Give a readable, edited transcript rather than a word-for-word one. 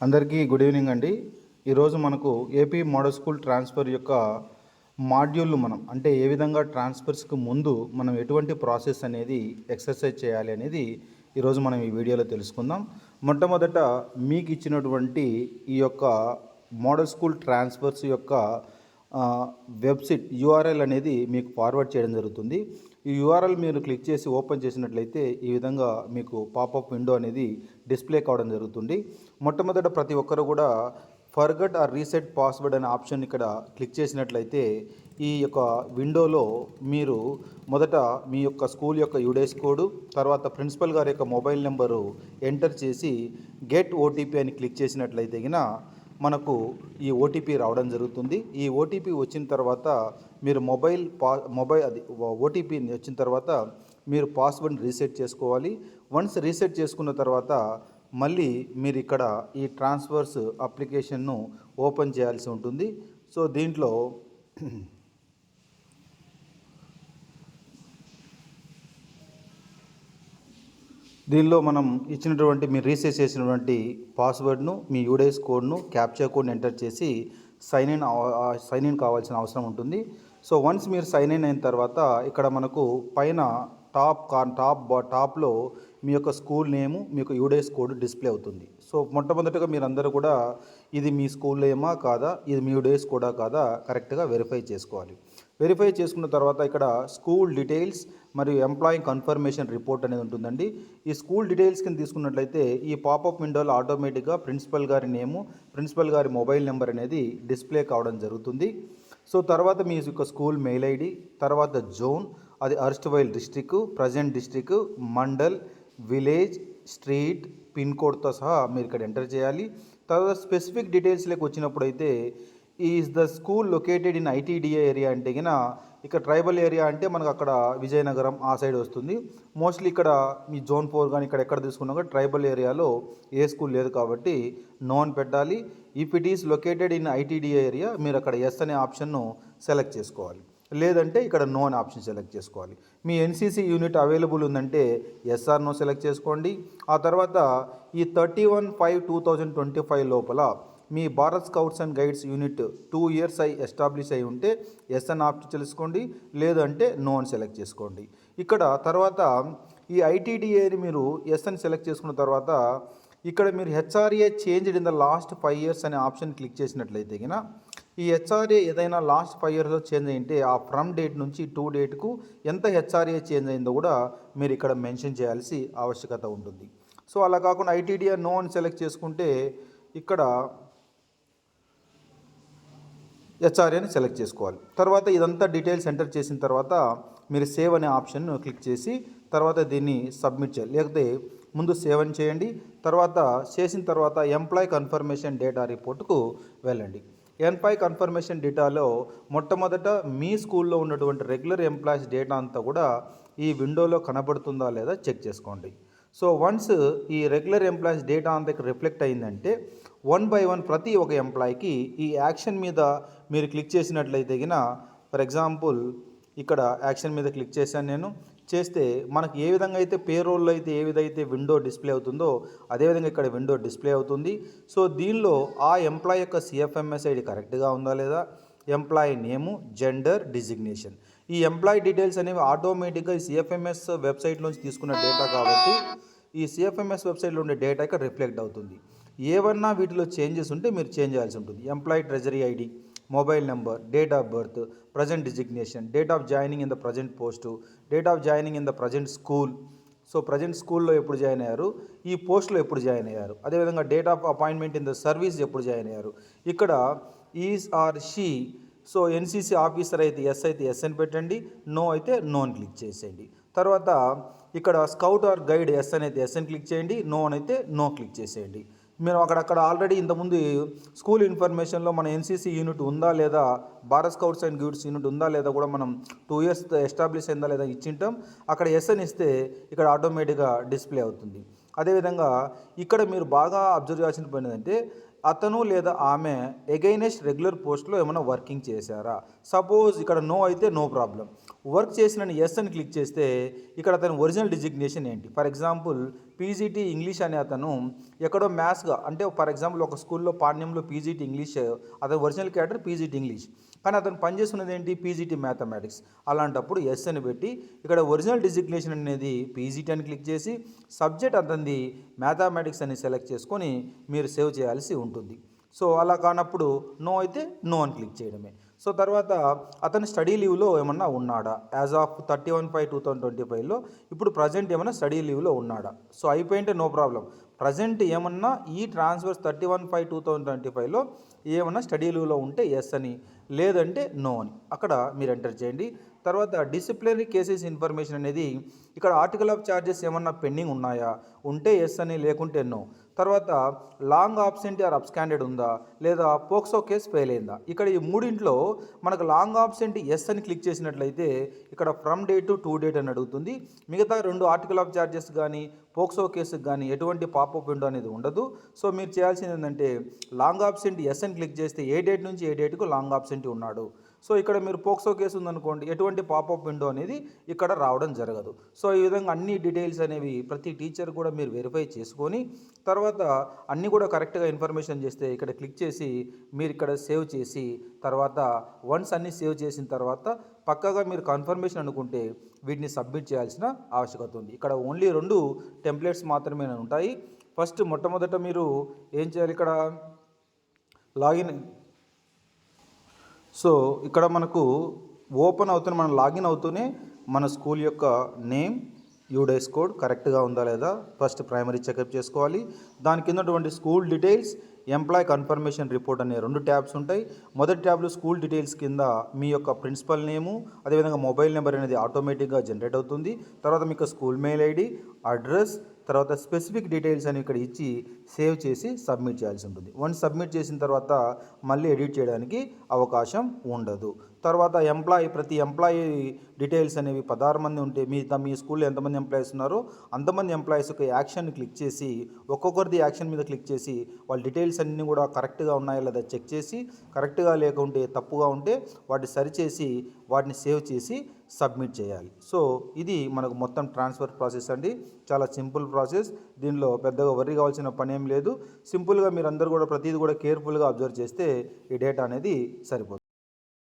అందరికీ good evening అండి. ఈరోజు మనకు ఏపీ మోడల్ స్కూల్ ట్రాన్స్ఫర్ యొక్క మాడ్యూల్ను అంటే ఏ విధంగా ట్రాన్స్ఫర్స్కి ముందు మనం ఎటువంటి ప్రాసెస్ అనేది ఎక్సర్సైజ్ చేయాలి అనేది ఈరోజు మనం ఈ వీడియోలో తెలుసుకుందాం. మొట్టమొదట మీకు ఇచ్చినటువంటి ఈ యొక్క మోడల్ స్కూల్ ట్రాన్స్ఫర్స్ యొక్క వెబ్సైట్ యూఆర్ఎల్ అనేది మీకు ఫార్వర్డ్ చేయడం జరుగుతుంది. ఈ యూఆర్ఎల్ మీరు క్లిక్ చేసి ఓపెన్ చేసినట్లయితే ఈ విధంగా మీకు పాపప్ విండో అనేది డిస్ప్లే కావడం జరుగుతుంది. మొట్టమొదట ప్రతి ఒక్కరు కూడా ఫర్గట్ ఆర్ రీసెట్ పాస్వర్డ్ అనే ఆప్షన్ ఇక్కడ క్లిక్ చేసినట్లయితే ఈ యొక్క విండోలో మీరు మొదట మీ యొక్క స్కూల్ యొక్క యూడేస్ కోడ్, తర్వాత ప్రిన్సిపల్ గారి యొక్క మొబైల్ నెంబరు ఎంటర్ చేసి గెట్ ఓటీపీ అని క్లిక్ చేసినట్లయితే మనకు ఈ ఓటీపీ రావడం జరుగుతుంది. ఈ ఓటీపీ వచ్చిన తర్వాత మీరు ఓటీపీ వచ్చిన తర్వాత మీరు పాస్వర్డ్ రీసెట్ చేసుకోవాలి. వన్స్ రీసెట్ చేసుకున్న తర్వాత మళ్ళీ మీరు ఇక్కడ ఈ ట్రాన్స్ఫర్స్ అప్లికేషన్ను ఓపెన్ చేయాల్సి ఉంటుంది. సో దీనిలో మనం ఇచ్చినటువంటి మీరు రీసెట్ చేసినటువంటి పాస్వర్డ్ను, మీ యూడేస్ కోడ్ను, క్యాప్చా కోడ్ని ఎంటర్ చేసి సైన్ ఇన్ కావాల్సిన అవసరం ఉంటుంది. సో వన్స్ మీరు సైన్ ఇన్ అయిన తర్వాత ఇక్కడ మనకు పైన టాప్లో మీ యొక్క స్కూల్ నేము, మీ యొక్క యూడేస్ కోడ్ డిస్ప్లే అవుతుంది. సో మొట్టమొదటిగా మీరందరూ కూడా ఇది మీ స్కూల్ నేమా కాదా, ఇది మీ యూడేస్ కోడా కాదా కరెక్ట్గా వెరిఫై చేసుకోవాలి. వెరిఫై చేసుకున్న తర్వాత ఇక్కడ స్కూల్ డీటెయిల్స్ మరియు ఎంప్లాయీ కన్ఫర్మేషన్ రిపోర్ట్ అనేది ఉంటుందండి. ఈ స్కూల్ డీటెయిల్స్ కింద తీసుకున్నట్లయితే ఈ పాపప్ విండోలో ఆటోమేటిక్గా ప్రిన్సిపల్ గారి నేము, ప్రిన్సిపల్ గారి మొబైల్ నెంబర్ అనేది డిస్ప్లే కావడం జరుగుతుంది. సో తర్వాత మీ యొక్క స్కూల్ మెయిల్ ఐడి, తర్వాత జోన్, అది erstwhile district, present district, mandal, village, street, pin కోడ్తో సహా మీరు ఇక్కడ ఎంటర్ చేయాలి. తర్వాత స్పెసిఫిక్ డీటెయిల్స్లోకి వచ్చినప్పుడు అయితే is the school located in ITDA area అంటే ఇక్కడ ట్రైబల్ ఏరియా అంటే మనకు అక్కడ విజయనగరం ఆ సైడ్ వస్తుంది. మోస్ట్లీ ఇక్కడ మీ జోన్ 4 కానీ ఇక్కడ ఎక్కడ తీసుకున్నా కూడా ట్రైబల్ ఏరియాలో ఏ స్కూల్ లేదు కాబట్టి నో అని పెట్టాలి. If it is located in ITDA area మీరు అక్కడ ఎస్ అనే ఆప్షన్ను సెలెక్ట్ చేసుకోవాలి, లేదంటే ఇక్కడ నో అనే ఆప్షన్ సెలెక్ట్ చేసుకోవాలి. మీ ఎన్సీసీ యూనిట్ అవైలబుల్ ఉందంటే ఎస్ఆర్ నో సెలెక్ట్ చేసుకోండి. ఆ తర్వాత ఈ 31/5/2025 లోపల మీ Bharat scouts and guides unit 2 years establish అయి ఉంటే ఎస్ అని ఆప్షన్ తెలుసుకోండి, లేదంటే నో అని సెలెక్ట్ చేసుకోండి. ఇక్కడ తర్వాత ఈ ఐటీడీఏని మీరు ఎస్ అని సెలెక్ట్ చేసుకున్న తర్వాత ఇక్కడ మీరు HRA changed in the last 5 years అనే ఆప్షన్ క్లిక్ చేసినట్లయితే ఈ హెచ్ఆర్ఏ ఏదైనా లాస్ట్ 5 yearsలో చేంజ్ అయింటే ఆ ఫ్రమ్ డేట్ నుంచి టు డేట్కు ఎంత హెచ్ఆర్ఏ చేంజ్ అయిందో కూడా మీరు ఇక్కడ మెన్షన్ చేయాల్సి ఆవశ్యకత ఉంటుంది. సో అలా కాకుండా ఐటీడీఏ నో అని సెలెక్ట్ చేసుకుంటే ఇక్కడ హెచ్ఆర్ఏని సెలెక్ట్ చేసుకోవాలి. తర్వాత ఇదంతా డీటెయిల్స్ ఎంటర్ చేసిన తర్వాత మీరు సేవ్ అనే ఆప్షన్ను క్లిక్ చేసి తర్వాత దీన్ని సబ్మిట్ చేయాలి, లేకపోతే ముందు సేవ్ అని చేయండి. తర్వాత చేసిన తర్వాత ఎంప్లాయీ కన్ఫర్మేషన్ డేటా రిపోర్ట్కు వెళ్ళండి. ఎంప్లాయీ కన్ఫర్మేషన్ డేటాలో మొట్టమొదట మీ స్కూల్లో ఉన్నటువంటి రెగ్యులర్ ఎంప్లాయీస్ డేటా అంతా కూడా ఈ విండోలో కనబడుతుందా లేదా చెక్ చేసుకోండి. సో వన్స్ ఈ రెగ్యులర్ ఎంప్లాయీస్ డేటా అంతా ఇక్కడ రిఫ్లెక్ట్ అయిందంటే 1 by 1 ప్రతి ఒక ఎంప్లాయీకి ఈ యాక్షన్ మీద మీరు క్లిక్ చేసినట్లయితే ఫర్ ఎగ్జాంపుల్ ఇక్కడ యాక్షన్ మీద క్లిక్ చేశాను నేను. చేస్తే మనకు ఏ విధంగా అయితే పేరోల్లో అయితే ఏ విధైతే విండో డిస్ప్లే అవుతుందో అదేవిధంగా ఇక్కడ విండో డిస్ప్లే అవుతుంది. సో దీనిలో ఆ ఎంప్లాయీ యొక్క సిఎఫ్ఎంఎస్ ఐడి కరెక్ట్గా ఉందా లేదా, ఎంప్లాయీ నేము, జెండర్, డిజిగ్నేషన్, ఈ ఎంప్లాయీ డీటెయిల్స్ అనేవి ఆటోమేటిక్గా ఈ సిఎఫ్ఎంఎస్ వెబ్సైట్లోంచి తీసుకున్న డేటా కాబట్టి ఈ సిఎఫ్ఎంఎస్ వెబ్సైట్లో ఉండే డేటా ఇక్కడ రిఫ్లెక్ట్ అవుతుంది. ఏవన్నా వీటిలో చేంజెస్ ఉంటే మీరు చేంజ్ చేయాల్సి ఉంటుంది. Employee treasury ID, mobile number, date of birth, present designation, date of joining in the present post, date of joining in the present school, so present స్కూల్లో ఎప్పుడు జాయిన్ అయ్యారు, ఈ పోస్ట్లో ఎప్పుడు జాయిన్ అయ్యారు, అదేవిధంగా date of appointment in the service ఎప్పుడు join అయ్యారు, ఇక్కడ is or she, so NCC officer అయితే ఎస్ అని పెట్టండి, నో అయితే నో అని క్లిక్ చేసేయండి. తర్వాత ఇక్కడ స్కౌట్ ఆర్ గైడ్ ఎస్ అని క్లిక్ చేయండి, నో అని అయితే నో క్లిక్ చేసేయండి. మీరు అక్కడ ఆల్రెడీ ఇంతకుముందు స్కూల్ ఇన్ఫర్మేషన్లో మన ఎన్సీసీ యూనిట్ ఉందా లేదా, Bharat scouts and guides unit ఉందా లేదా కూడా మనం 2 years ఎస్టాబ్లిష్ అయిందా లేదా ఇచ్చింటాం. అక్కడ ఎస్ అని ఇస్తే ఇక్కడ ఆటోమేటిక్గా డిస్ప్లే అవుతుంది. అదేవిధంగా ఇక్కడ మీరు బాగా అబ్జర్వ్ చేయాల్సిన పని ఏంటంటే అతను లేదా ఆమె ఎగైనెస్ట్ రెగ్యులర్ పోస్ట్లో ఏమైనా వర్కింగ్ చేశారా? సపోజ్ ఇక్కడ నో అయితే నో ప్రాబ్లం. వర్క్ చేసిన ఎస్ అని క్లిక్ చేస్తే ఇక్కడ అతని ఒరిజినల్ డిజిగ్నేషన్ ఏంటి? ఫర్ ఎగ్జాంపుల్ పీజీటీ ఇంగ్లీష్ అనే అతను ఎక్కడో మ్యాథ్స్గా, అంటే ఫర్ ఎగ్జాంపుల్ ఒక స్కూల్లో పాణ్యంలో పీజీటీ ఇంగ్లీష్, అతని ఒరిజినల్ క్యారెక్టర్ పీజీటీ ఇంగ్లీష్, కానీ అతను పనిచేస్తున్నది ఏంటి? PGT mathematics. అలాంటప్పుడు ఎస్ అని పెట్టి ఇక్కడ ఒరిజినల్ డిజిగ్నేషన్ అనేది పీజీటీ అని క్లిక్ చేసి సబ్జెక్ట్ అతనిది మ్యాథమెటిక్స్ అని సెలెక్ట్ చేసుకొని మీరు సేవ్ చేయాల్సి ఉంటుంది. సో అలా కానప్పుడు నో అయితే నో అని క్లిక్ చేయడమే. సో తర్వాత అతను స్టడీ లీవ్లో ఏమన్నా ఉన్నాడా? యాజ్ ఆఫ్ 31/5/2025లో ఇప్పుడు ప్రజెంట్ ఏమన్నా స్టడీ లీవ్లో ఉన్నాడా? సో అయిపోయింటే నో ప్రాబ్లం. ప్రజెంట్ ఏమన్నా ఈ ట్రాన్స్ఫర్స్ 31/5/2025లో ఏమన్నా స్టడీ లీవ్లో ఉంటే ఎస్ అని, లేదంటే నో అని అక్కడ మీరు ఎంటర్ చేయండి. తర్వాత డిసిప్లినరీ కేసెస్ ఇన్ఫర్మేషన్ అనేది ఇక్కడ ఆర్టికల్ ఆఫ్ చార్జెస్ ఏమన్నా పెండింగ్ ఉన్నాయా? ఉంటే ఎస్ అని, లేకుంటే నో. తర్వాత లాంగ్ ఆబ్సెంట్ ఆర్ అబ్స్కాండెడ్ ఉందా, లేదా పోక్సో కేసు ఫెయిల్ అయిందా? ఇక్కడ ఈ మూడింట్లో మనకు లాంగ్ ఆబ్సెంట్ ఎస్ అని క్లిక్ చేసినట్లయితే ఇక్కడ ఫ్రమ్ డేట్ టు డేట్ అని అడుగుతుంది. మిగతా రెండు ఆర్టికల్ ఆఫ్ చార్జెస్ కానీ పోక్సో కేసుకు కానీ ఎటువంటి పాపప్ విండో అనేది ఉండదు. సో మీరు చేయాల్సింది ఏంటంటే లాంగ్ ఆబ్సెంట్ ఎస్ అని క్లిక్ చేస్తే ఏ డేట్ నుంచి ఏ డేట్కు లాంగ్ ఆబ్సెంట్ ఉన్నాడు. సో ఇక్కడ మీరు పోక్సో కేసు ఉందనుకోండి, ఎటువంటి పాపప్ విండో అనేది ఇక్కడ రావడం జరగదు. సో ఈ విధంగా అన్ని డీటెయిల్స్ అనేవి ప్రతి టీచర్ కూడా మీరు వెరిఫై చేసుకొని తర్వాత అన్నీ కూడా కరెక్ట్గా ఇన్ఫర్మేషన్ చేస్తే ఇక్కడ క్లిక్ చేసి మీరు ఇక్కడ సేవ్ చేసి తర్వాత వన్స్ అన్నీ సేవ్ చేసిన తర్వాత పక్కాగా మీరు కన్ఫర్మేషన్ అనుకుంటే వీటిని సబ్మిట్ చేయాల్సిన ఆవశ్యకత ఉంది. ఇక్కడ ఓన్లీ 2 టెంప్లెట్స్ మాత్రమే ఉంటాయి. ఫస్ట్ మొట్టమొదట మీరు ఏం చేయాలి? ఇక్కడ లాగిన్. సో ఇక్కడ మనకు ఓపెన్ అవుతున్న మనం లాగిన్ అవుతూనే మన స్కూల్ యొక్క నేమ్, యూడైస్ కోడ్ కరెక్ట్గా ఉందా లేదా ఫస్ట్ ప్రైమరీ చెకప్ చేసుకోవాలి. దాని కిందటువంటి school details, employee confirmation report అనే 2 ట్యాబ్స్ ఉంటాయి. మొదటి ట్యాబ్లో స్కూల్ డీటెయిల్స్ కింద మీ యొక్క ప్రిన్సిపల్ నేము, అదేవిధంగా మొబైల్ నెంబర్ అనేది ఆటోమేటిక్గా జనరేట్ అవుతుంది. తర్వాత మీకు స్కూల్ మెయిల్ ఐడి, అడ్రస్, తర్వాత స్పెసిఫిక్ డీటెయిల్స్ అని ఇక్కడ ఇచ్చి సేవ్ చేసి సబ్మిట్ చేయాల్సి ఉంటుంది. వన్స్ సబ్మిట్ చేసిన తర్వాత మళ్ళీ ఎడిట్ చేయడానికి అవకాశం ఉండదు. తర్వాత ప్రతి ఎంప్లాయీ డీటెయిల్స్ అనేవి 16 మంది ఉంటే మీ స్కూల్లో ఎంతమంది ఎంప్లాయీస్ ఉన్నారో అంతమంది ఎంప్లాయీస్ యొక్క యాక్షన్ క్లిక్ చేసి ఒక్కొక్కరిది యాక్షన్ మీద క్లిక్ చేసి వాళ్ళ డీటెయిల్స్ అన్నీ కూడా కరెక్ట్గా ఉన్నాయా లేదా చెక్ చేసి, కరెక్ట్గా లేకుంటే తప్పుగా ఉంటే వాటిని సరిచేసి వాటిని సేవ్ చేసి సబ్మిట్ చేయాలి. సో ఇది మనకు మొత్తం ట్రాన్స్ఫర్ ప్రాసెస్ అండి. చాలా సింపుల్ ప్రాసెస్. దీనిలో పెద్దగా వర్రీ కావాల్సిన పని ఏం లేదు. సింపుల్గా మీరు అందరూ కూడా ప్రతిదీ కూడా కేర్ఫుల్గా అబ్జర్వ్ చేస్తే ఈ డేటా అనేది సరిపోతుంది.